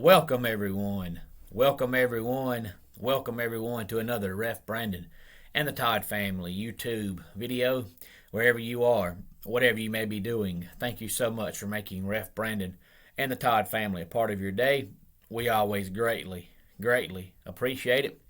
Welcome everyone. Welcome everyone. Welcome everyone to another Ref Brandon and the Todd family YouTube video. Wherever you are, whatever you may be doing, thank you so much for making Ref Brandon and the Todd family a part of your day. We always greatly appreciate it.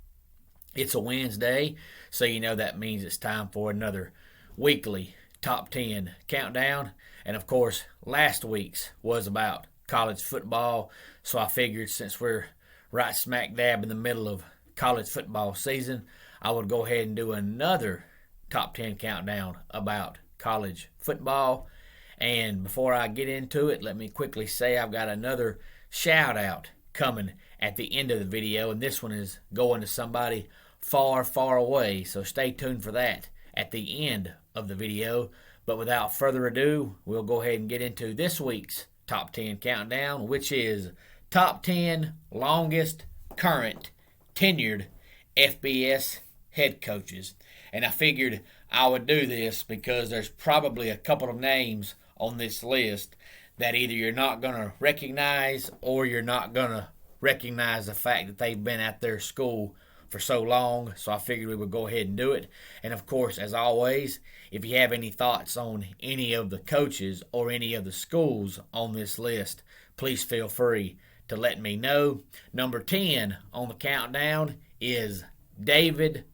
It's a Wednesday, so you know that means it's time for another weekly top 10 countdown. And of course, last week's was about college football, so I figured since we're right smack dab in the middle of college football season, I would go ahead and do another top 10 countdown about college football. And before I get into it, let me quickly say I've got another shout out coming at the end of the video, and this one is going to somebody far away, so stay tuned for that at the end of the video. But without further ado, we'll go ahead and get into this week's top 10 countdown, which is top 10 longest current tenured FBS head coaches. And I figured I would do this because there's probably a couple of names on this list that either you're not going to recognize or you're not going to recognize the fact that they've been at their school for so long, so I figured we would go ahead and do it. And of course, as always, if you have any thoughts on any of the coaches or any of the schools on this list, please feel free to let me know. Number 10 on the countdown is David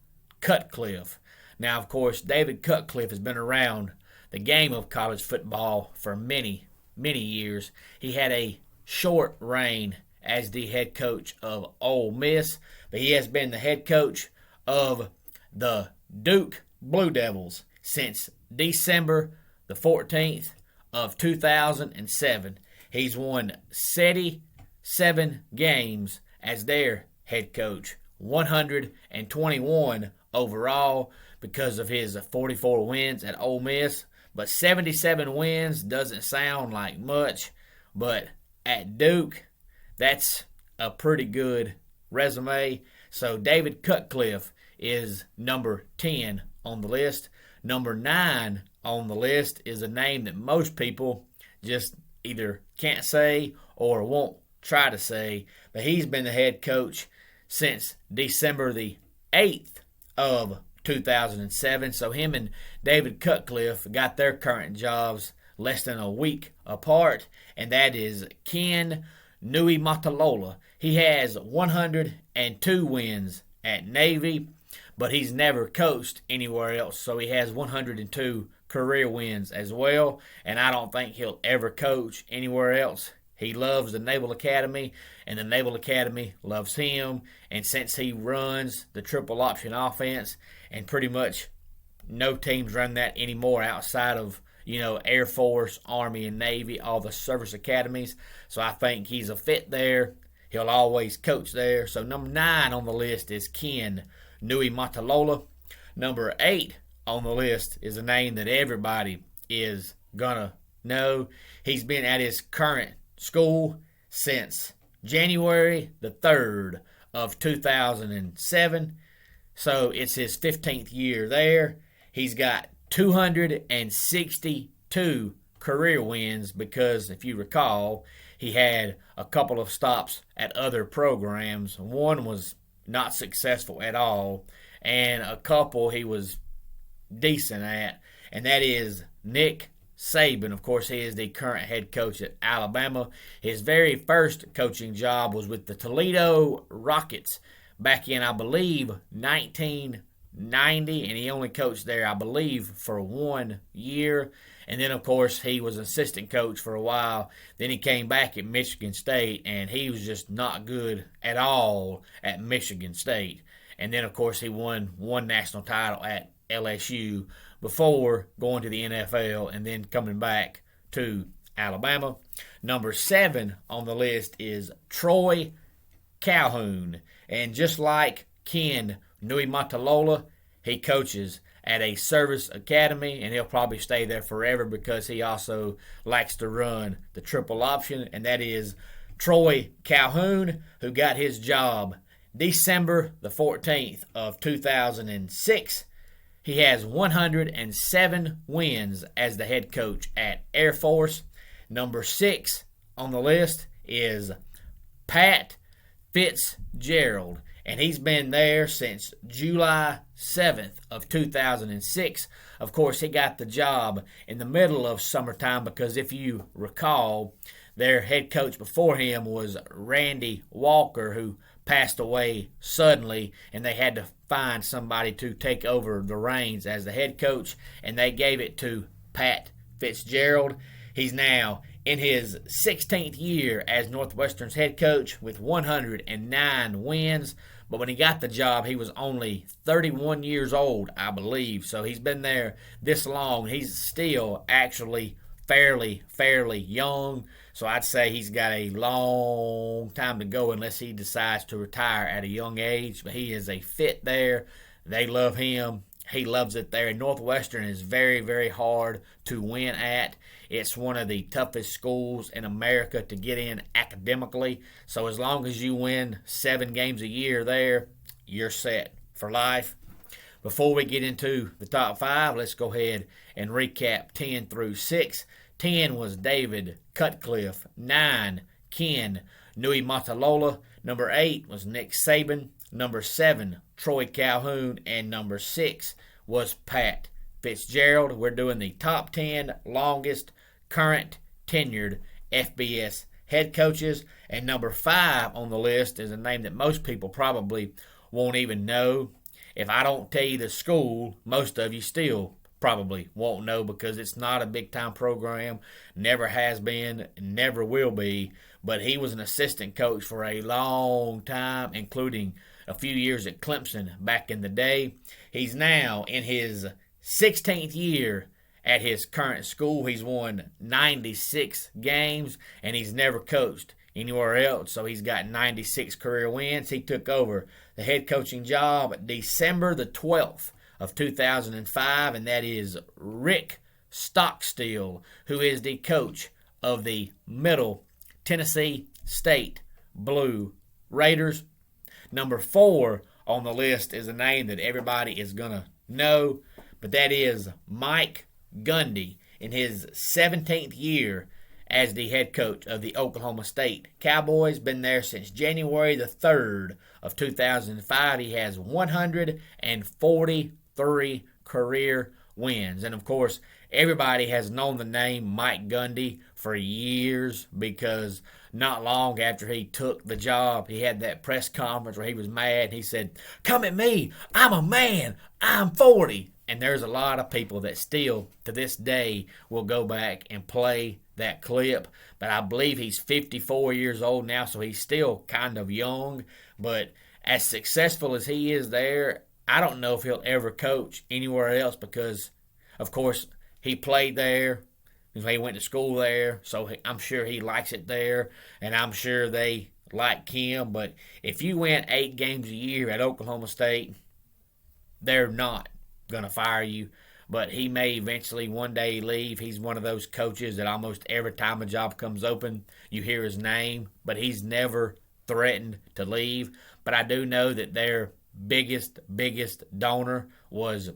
Cutcliffe. Now, of course, David Cutcliffe has been around the game of college football for many years. He had a short reign as the head coach of Ole Miss, but he has been the head coach of the Duke Blue Devils since December the 14th of 2007. He's won 77 games as their head coach, 121 overall because of his 44 wins at Ole Miss. But 77 wins doesn't sound like much, but at Duke, that's a pretty good resume. So David Cutcliffe is number 10 on the list. Number 9 on the list is a name that most people just either can't say or won't try to say, but he's been the head coach since December the 8th of 2007. So him and David Cutcliffe got their current jobs less than a week apart, and that is Ken Nui Matalola. He has 102 wins at Navy, but he's never coached anywhere else, so he has 102 career wins as well, and I don't think he'll ever coach anywhere else. He loves the Naval Academy, and the Naval Academy loves him, and since he runs the triple option offense, and pretty much no teams run that anymore outside of Air Force, Army, and Navy, all the service academies. So I think he's a fit there. He'll always coach there. So number 9 on the list is Ken Nui Matalola. Number 8 on the list is a name that everybody is going to know. He's been at his current school since January the 3rd of 2007. So it's his 15th year there. He's got 262 career wins because, if you recall, he had a couple of stops at other programs. One was not successful at all, and a couple he was decent at, and that is Nick Saban. Of course, he is the current head coach at Alabama. His very first coaching job was with the Toledo Rockets back in, I believe, 1990, and he only coached there, I believe, for 1 year. And then, of course, he was assistant coach for a while. Then he came back at Michigan State, and he was just not good at all at Michigan State. And then, of course, he won one national title at LSU before going to the NFL and then coming back to Alabama. Number 7 on the list is Troy Calhoun. And just like Ken Nui Matalola, he coaches at a service academy, and he'll probably stay there forever because he also likes to run the triple option, and that is Troy Calhoun, who got his job December the 14th of 2006. He has 107 wins as the head coach at Air Force. Number 6 on the list is Pat Fitzgerald, and he's been there since July 7th of 2006. Of course, he got the job in the middle of summertime because if you recall, their head coach before him was Randy Walker, who passed away suddenly, and they had to find somebody to take over the reins as the head coach, and they gave it to Pat Fitzgerald. He's now in his 16th year as Northwestern's head coach with 109 wins. But when he got the job, he was only 31 years old, I believe. So he's been there this long. He's still actually fairly young. So I'd say he's got a long time to go unless he decides to retire at a young age. But he is a fit there. They love him. He loves it there. And Northwestern is very hard to win at. It's one of the toughest schools in America to get in academically. So as long as you win 7 games a year there, you're set for life. Before we get into the top 5, let's go ahead and recap 10 through 6. 10 was David Cutcliffe. 9, Ken Nui Matalola. Number 8 was Nick Saban. Number 7, Troy Calhoun. And number 6 was Pat Fitzgerald. We're doing the top 10 longest current tenured FBS head coaches. And number 5 on the list is a name that most people probably won't even know. If I don't tell you the school, most of you still probably won't know because it's not a big-time program, never has been, never will be. But he was an assistant coach for a long time, including a few years at Clemson back in the day. He's now in his 16th year at his current school. He's won 96 games, and he's never coached anywhere else, so he's got 96 career wins. He took over the head coaching job December the 12th of 2005, and that is Rick Stockstill, who is the coach of the Middle Tennessee State Blue Raiders. Number 4 on the list is a name that everybody is going to know, but that is Mike Gundy in his 17th year as the head coach of the Oklahoma State Cowboys. Been there since January the 3rd of 2005. He has 143 career wins. And, of course, everybody has known the name Mike Gundy for years because not long after he took the job, he had that press conference where he was mad. He said, "Come at me. I'm a man. I'm 40. And there's a lot of people that still, to this day, will go back and play that clip. But I believe he's 54 years old now, so he's still kind of young. But as successful as he is there, I don't know if he'll ever coach anywhere else because, of course, he played there. He went to school there, so I'm sure he likes it there, and I'm sure they like him. But if you win 8 games a year at Oklahoma State, they're not going to fire you, but he may eventually one day leave. He's one of those coaches that almost every time a job comes open, you hear his name, but he's never threatened to leave. But I do know that their biggest donor was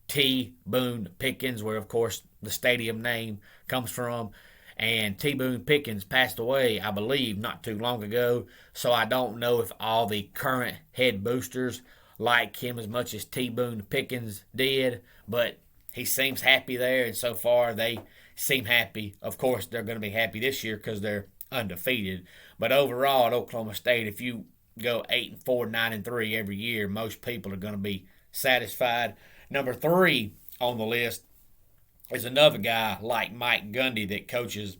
T. Boone Pickens, where, of course, the stadium name comes from. And T. Boone Pickens passed away, I believe, not too long ago, so I don't know if all the current head boosters like him as much as T. Boone Pickens did, but he seems happy there, and so far they seem happy. Of course, they're going to be happy this year because they're undefeated. But overall, at Oklahoma State, if you go 8-4, 9-3 every year, most people are going to be satisfied. Number 3 on the list is another guy like Mike Gundy that coaches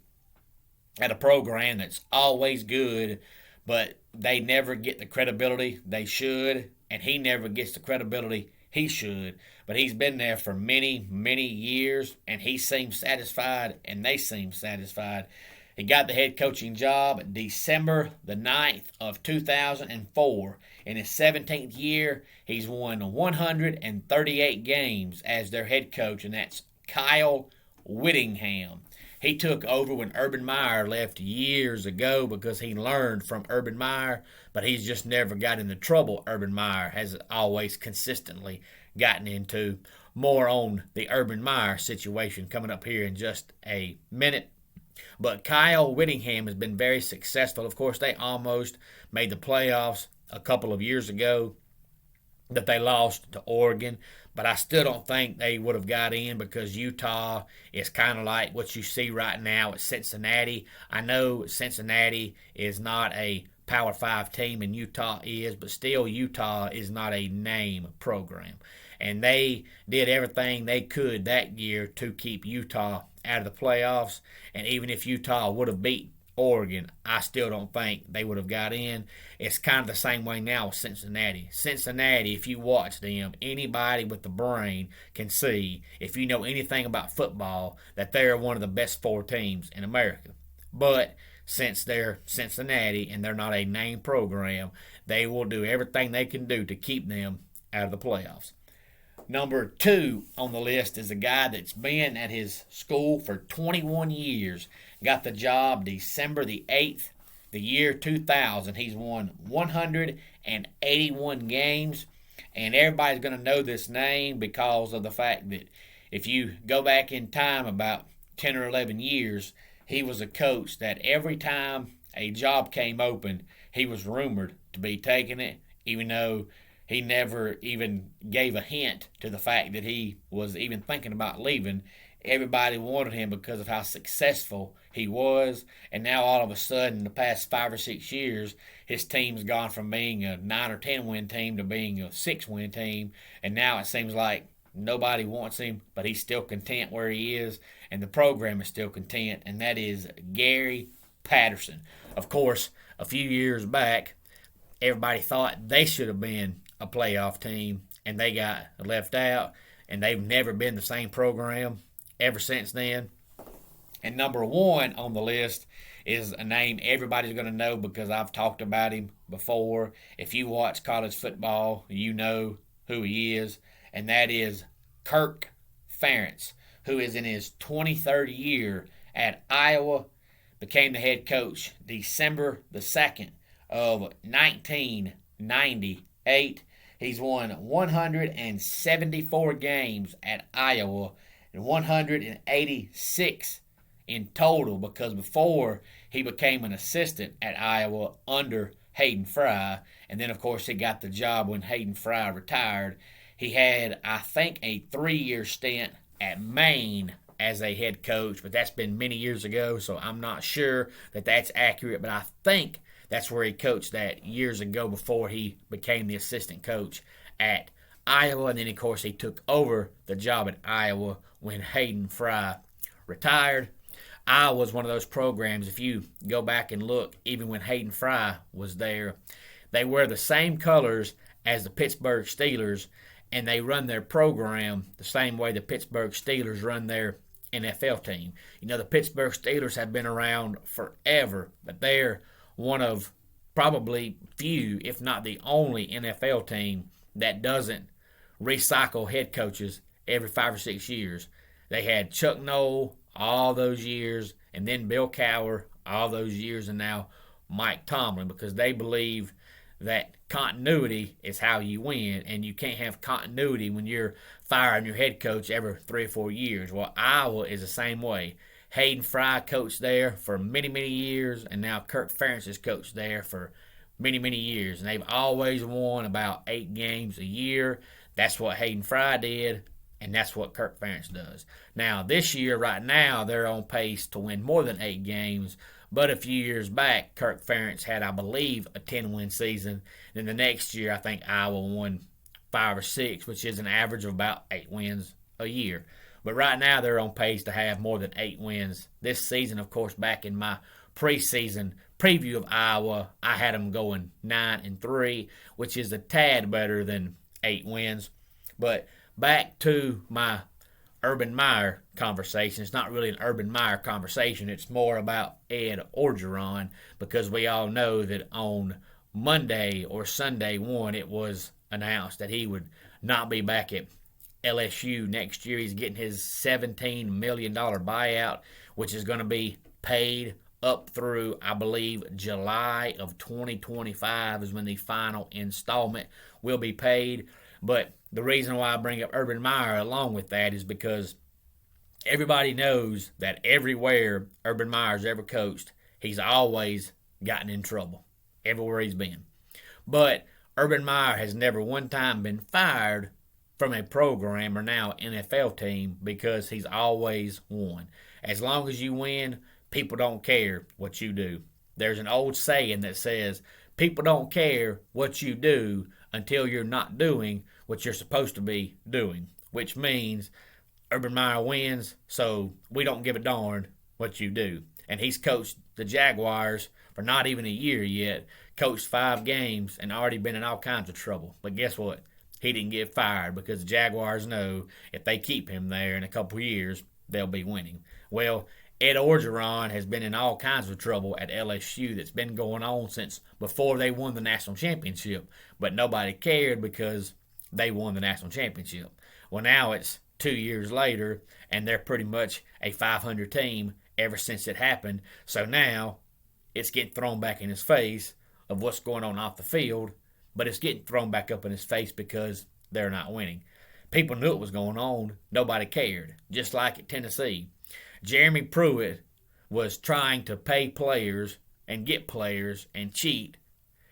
at a program that's always good, but they never get the credibility they should, and he never gets the credibility he should. But he's been there for many years, and he seems satisfied, and they seem satisfied. He got the head coaching job December the 9th of 2004. In his 17th year, he's won 138 games as their head coach, and that's Kyle Whittingham. He took over when Urban Meyer left years ago because he learned from Urban Meyer, but he's just never got into trouble Urban Meyer has always consistently gotten into. More on the Urban Meyer situation coming up here in just a minute. But Kyle Whittingham has been very successful. Of course, they almost made the playoffs a couple of years ago that they lost to Oregon, but I still don't think they would have got in because Utah is kind of like what you see right now at Cincinnati. I know Cincinnati is not a Power 5 team and Utah is, but still Utah is not a name program. And they did everything they could that year to keep Utah out of the playoffs. And even if Utah would have beat Oregon, I still don't think they would have got in. It's kind of the same way now with Cincinnati. Cincinnati, if you watch them, anybody with the brain can see, if you know anything about football, that they're one of the best 4 teams in America. But since they're Cincinnati and they're not a name program, they will do everything they can do to keep them out of the playoffs. Number 2 on the list is a guy that's been at his school for 21 years. Got the job December the 8th, the year 2000. He's won 181 games, and everybody's going to know this name because of the fact that if you go back in time about 10 or 11 years, he was a coach that every time a job came open, he was rumored to be taking it, even though he never even gave a hint to the fact that he was even thinking about leaving. Everybody wanted him because of how successful he was. And now all of a sudden, in the past 5 or 6 years, his team's gone from being a 9 or 10 win team to being a 6-win team. And now it seems like nobody wants him, but he's still content where he is. And the program is still content. And that is Gary Patterson. Of course, a few years back, everybody thought they should have been a playoff team, and they got left out, and they've never been the same program ever since then. And number 1 on the list is a name everybody's going to know because I've talked about him before. If you watch college football, you know who he is, and that is Kirk Ferentz, who is in his 23rd year at Iowa, became the head coach December the 2nd of 1998. He's won 174 games at Iowa and 186 in total because before he became an assistant at Iowa under Hayden Fry, and then of course he got the job when Hayden Fry retired. He had, I think, a 3-year stint at Maine as a head coach, but that's been many years ago, so I'm not sure that that's accurate, but I think that's where he coached that years ago before he became the assistant coach at Iowa. And then, of course, he took over the job at Iowa when Hayden Fry retired. Iowa was one of those programs, if you go back and look, even when Hayden Fry was there, they wear the same colors as the Pittsburgh Steelers, and they run their program the same way the Pittsburgh Steelers run their NFL team. You know, the Pittsburgh Steelers have been around forever, but they're one of probably few, if not the only NFL team that doesn't recycle head coaches every 5 or 6 years. They had Chuck Noll all those years, and then Bill Cowher all those years, and now Mike Tomlin, because they believe that continuity is how you win, and you can't have continuity when you're firing your head coach every 3 or 4 years. Well, Iowa is the same way. Hayden Fry coached there for many, many years, and now Kirk Ferentz has coached there for many, many years. And they've always won about 8 games a year. That's what Hayden Fry did, and that's what Kirk Ferentz does. Now, this year, right now, they're on pace to win more than 8 games. But a few years back, Kirk Ferentz had, I believe, a 10-win season. Then the next year, I think Iowa won 5 or 6, which is an average of about 8 wins a year. But right now, they're on pace to have more than 8 wins this season. Of course, back in my preseason preview of Iowa, I had them going 9-3, which is a tad better than 8 wins. But back to my Urban Meyer conversation. It's not really an Urban Meyer conversation. It's more about Ed Orgeron, because we all know that on Monday or Sunday it was announced that he would not be back at LSU next year. He's getting his $17 million buyout, which is going to be paid up through, I believe, July of 2025 is when the final installment will be paid. But the reason why I bring up Urban Meyer along with that is because Everybody knows that everywhere Urban Meyer's ever coached, he's always gotten in trouble everywhere he's been. But Urban Meyer has never one time been fired from a program or now NFL team because he's always won. As long as you win, people don't care what you do. There's an old saying that says, people don't care what you do until you're not doing what you're supposed to be doing, which means Urban Meyer wins, so we don't give a darn what you do. And he's coached the Jaguars for not even a year yet, coached 5 games, and already been in all kinds of trouble. But guess what? He didn't get fired because the Jaguars know if they keep him there in a couple of years, they'll be winning. Well, Ed Orgeron has been in all kinds of trouble at LSU that's been going on since before they won the national championship. But nobody cared because they won the national championship. Well, now it's 2 years later, and they're pretty much a 500 team ever since it happened. So now it's getting thrown back in his face of what's going on off the field, but it's getting thrown back up in his face because they're not winning. People knew it was going on. Nobody cared, just like at Tennessee. Jeremy Pruitt was trying to pay players and get players and cheat,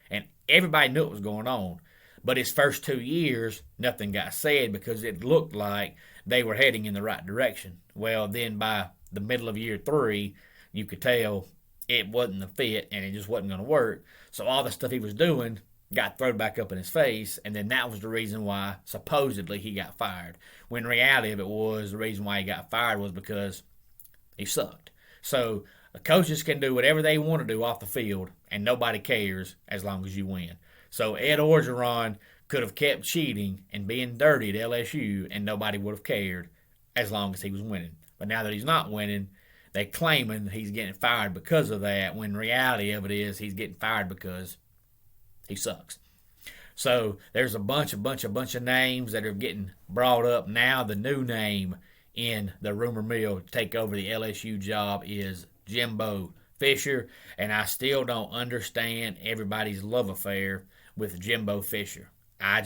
and everybody knew it was going on. But his first 2 years, nothing got said because it looked like they were heading in the right direction. Well, then by the middle of year 3, you could tell it wasn't a fit and it just wasn't going to work. So all the stuff he was doing got thrown back up in his face, and then that was the reason why supposedly he got fired. When the reality of it was the reason why he got fired was because he sucked. So the coaches can do whatever they want to do off the field, and nobody cares as long as you win. So Ed Orgeron could have kept cheating and being dirty at LSU, and nobody would have cared as long as he was winning. But now that he's not winning, they're claiming he's getting fired because of that, when the reality of it is he's getting fired because he sucks. So there's a bunch of names that are getting brought up now. The new name in the rumor mill to take over the LSU job is Jimbo Fisher, and I still don't understand everybody's love affair with Jimbo Fisher. I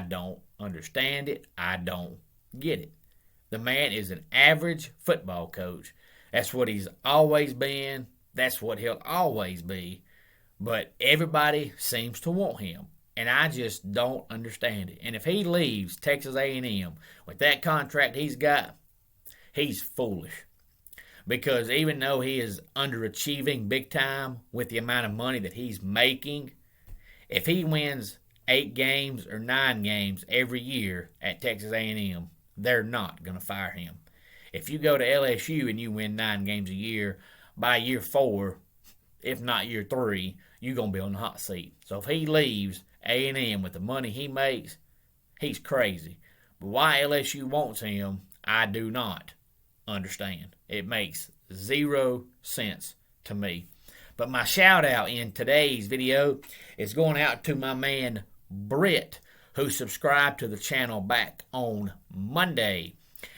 don't understand it. I don't get it. The man is an average football coach. That's what he's always been. That's what he'll always be. But everybody seems to want him, and I just don't understand it. And if he leaves Texas A&M with that contract he's got, he's foolish. Because even though he is underachieving big time with the amount of money that he's making, if he wins 8 games or 9 games every year at Texas A&M, they're not going to fire him. If you go to LSU and you win 9 games a year, by year 4, if not year 3, you're going to be on the hot seat. So if he leaves A&M with the money he makes, he's crazy. But why LSU wants him, I do not understand. It makes 0 sense to me. But my shout out in today's video is going out to my man Britt, who subscribed to the channel back on Monday.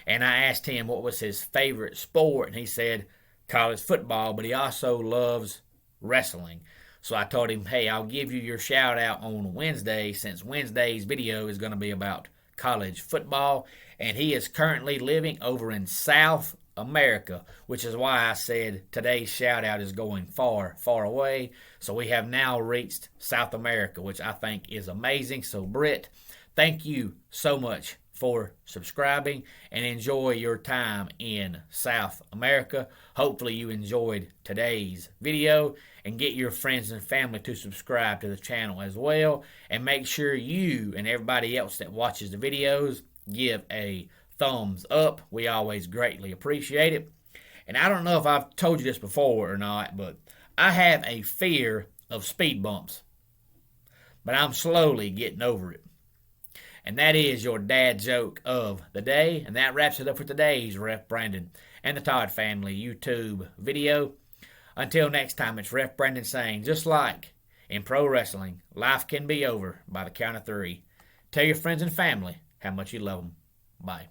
And I asked him what was his favorite sport, and he said college football, but he also loves wrestling. So I told him, hey, I'll give you your shout out on Wednesday, since Wednesday's video is going to be about college football. And he is currently living over in South America, which is why I said today's shout out is going far, far away. So we have now reached South America, which I think is amazing. So Britt, thank you so much for subscribing, and enjoy your time in South America. Hopefully you enjoyed today's video, and get your friends and family to subscribe to the channel as well. And make sure you and everybody else that watches the videos give a thumbs up. We always greatly appreciate it. And I don't know if I've told you this before or not, but I have a fear of speed bumps. But I'm slowly getting over it. And that is your dad joke of the day. And that wraps it up for today's Ref Brandon and the Todd Family YouTube video. Until next time, it's Ref Brandon saying, just like in pro wrestling, life can be over by the count of 3. Tell your friends and family how much you love them. Bye.